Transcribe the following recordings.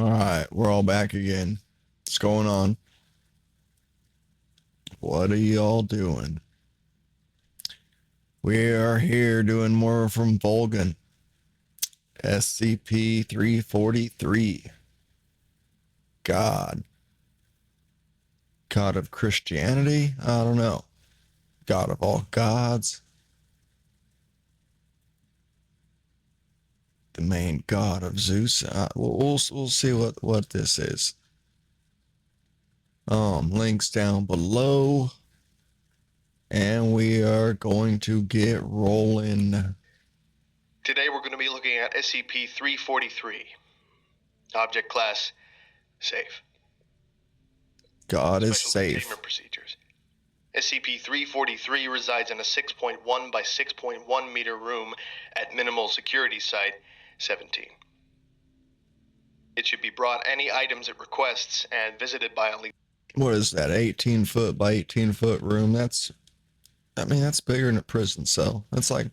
All right, we're all back again. What's going on? What are y'all doing? We are here doing more from Volgun. SCP 343. God. God of Christianity? I don't know. God of all gods. The main god of Zeus. We'll see what this is. Links down below. And we are going to get rolling. Today we're going to be looking at SCP-343. Object class, safe. God is Special safe. containment procedures. SCP-343 resides in a 6.1 by 6.1 meter room at minimal security site 17. It should be brought any items it requests and visited by only... What is that, 18 foot by 18 foot room? That's bigger than a prison cell. That's like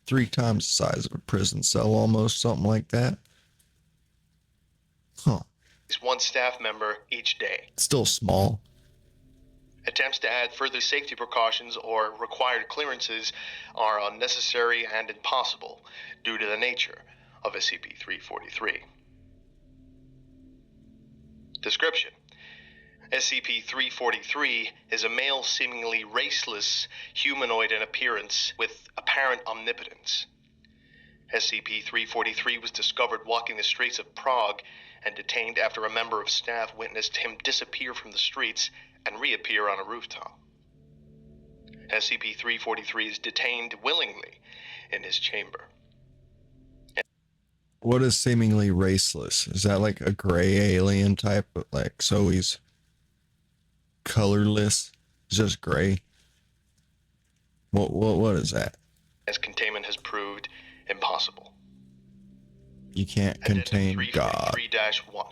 3 times the size of a prison cell, almost, something like that. Huh. one staff member each day. Still small. Attempts to add further safety precautions or required clearances are unnecessary and impossible due to the nature of SCP-343. Description: SCP-343 is a male seemingly raceless humanoid in appearance with apparent omnipotence. SCP-343 was discovered walking the streets of Prague and detained after a member of staff witnessed him disappear from the streets and reappear on a rooftop. SCP-343 is detained willingly in his chamber. What is seemingly raceless? Is that like a gray alien type, like, so he's colorless, just gray? What is that? As containment has proved impossible. You can't contain God. 343-1.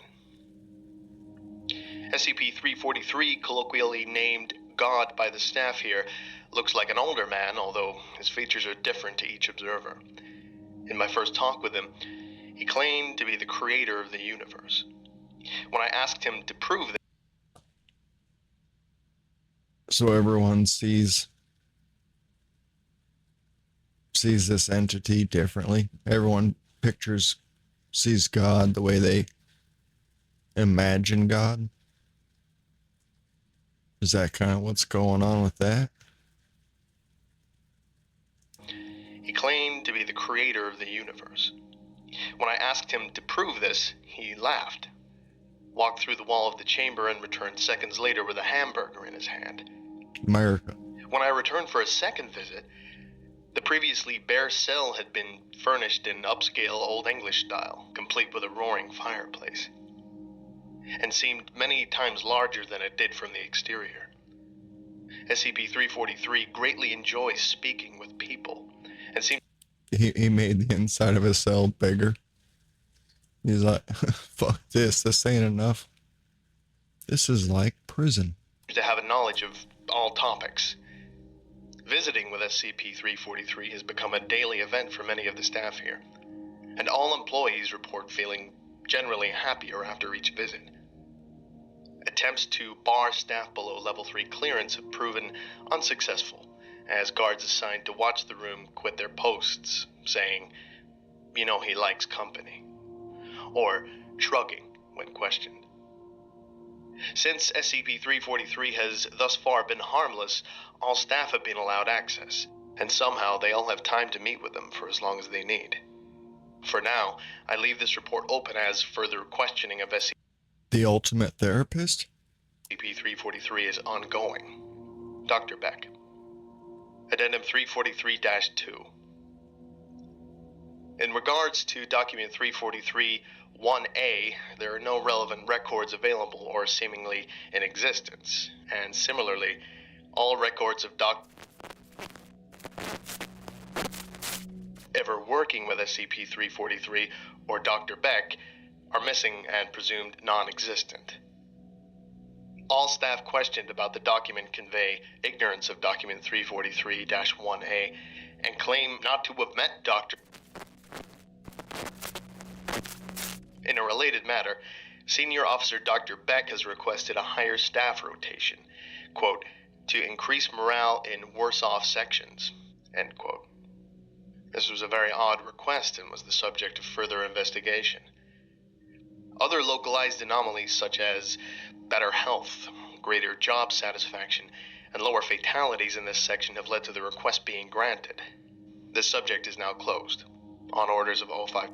SCP-343, colloquially named God by the staff here, looks like an older man, although his features are different to each observer. In my first talk with him, he claimed to be the creator of the universe. When I asked him to prove that... So everyone sees this entity differently. Everyone sees God the way they imagine God. Is that kind of what's going on with that? He claimed to be the creator of the universe. When I asked him to prove this, he laughed, walked through the wall of the chamber, and returned seconds later with a hamburger in his hand. America. When I returned for a second visit, the previously bare cell had been furnished in upscale Old English style, complete with a roaring fireplace, and seemed many times larger than it did from the exterior. SCP-343 greatly enjoys speaking with people, and seemed... He made the inside of his cell bigger. He's like, fuck this ain't enough. This is like prison. to have a knowledge of all topics. Visiting with SCP-343 has become a daily event for many of the staff here, and all employees report feeling generally happier after each visit. Attempts to bar staff below Level 3 clearance have proven unsuccessful, as guards assigned to watch the room quit their posts, saying, "You know he likes company," or shrugging when questioned. Since SCP-343 has thus far been harmless, all staff have been allowed access, and somehow they all have time to meet with them for as long as they need. For now, I leave this report open as further questioning of SCP-343 The ultimate therapist? is ongoing. Dr. Beck. Addendum 343-2. In regards to document 343-1A, there are no relevant records available or seemingly in existence, and similarly, all records of ever working with SCP-343 or Dr. Beck are missing and presumed non-existent. All staff questioned about the document convey ignorance of document 343-1A and claim not to have met Dr. In a related matter, Senior Officer Dr. Beck has requested a higher staff rotation, quote, to increase morale in worse-off sections, end quote. This was a very odd request and was the subject of further investigation. Other localized anomalies such as better health, greater job satisfaction, and lower fatalities in this section have led to the request being granted. This subject is now closed, on orders of O5.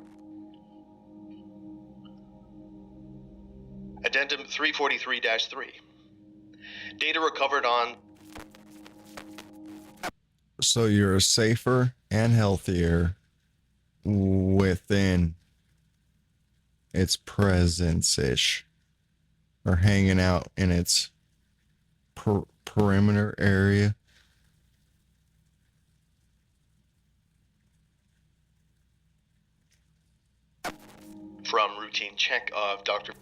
Addendum 343-3. Data recovered on... So you're safer and healthier within its presence-ish, or hanging out in its perimeter area. From routine check of Dr.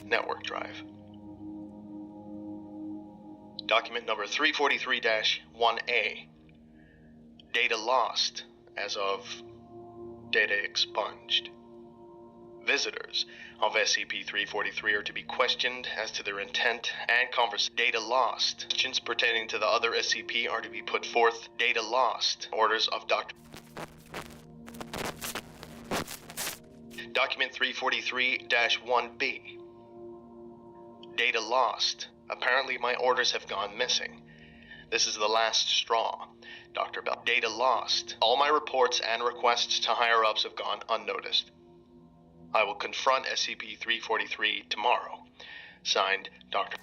Network drive. Document number 343-1A. Data lost as of data expunged. Visitors of SCP-343 are to be questioned as to their intent and conversation. Data lost. Questions pertaining to the other SCP are to be put forth. Data lost. Orders of Dr. Document 343-1B. Data lost. Apparently my orders have gone missing. This is the last straw. Dr. Bell. Data lost. All my reports and requests to higher-ups have gone unnoticed. I will confront SCP-343 tomorrow. Signed, Dr.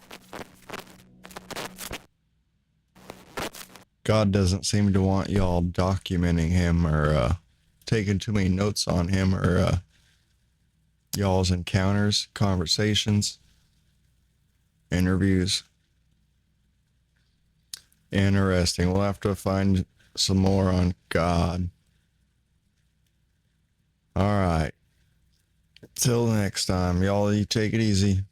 God doesn't seem to want y'all documenting him or taking too many notes on him or y'all's encounters, conversations, interviews. Interesting. We'll have to find some more on God. All right. Till next time, y'all, you take it easy.